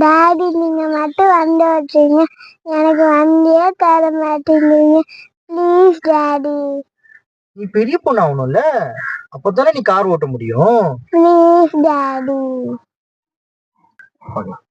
Daddy நீங்க மட்டும் வண்டி ஓட்டுறீங்க, எனக்கு வண்டியே தர மாட்டேங்கிறீங்க. Please daddy. நீ பெரிய பொண்ணு ஆகணும்ல, அப்பதானே நீ கார் ஓட்ட முடியும். Please daddy. பார்க்கலாம்.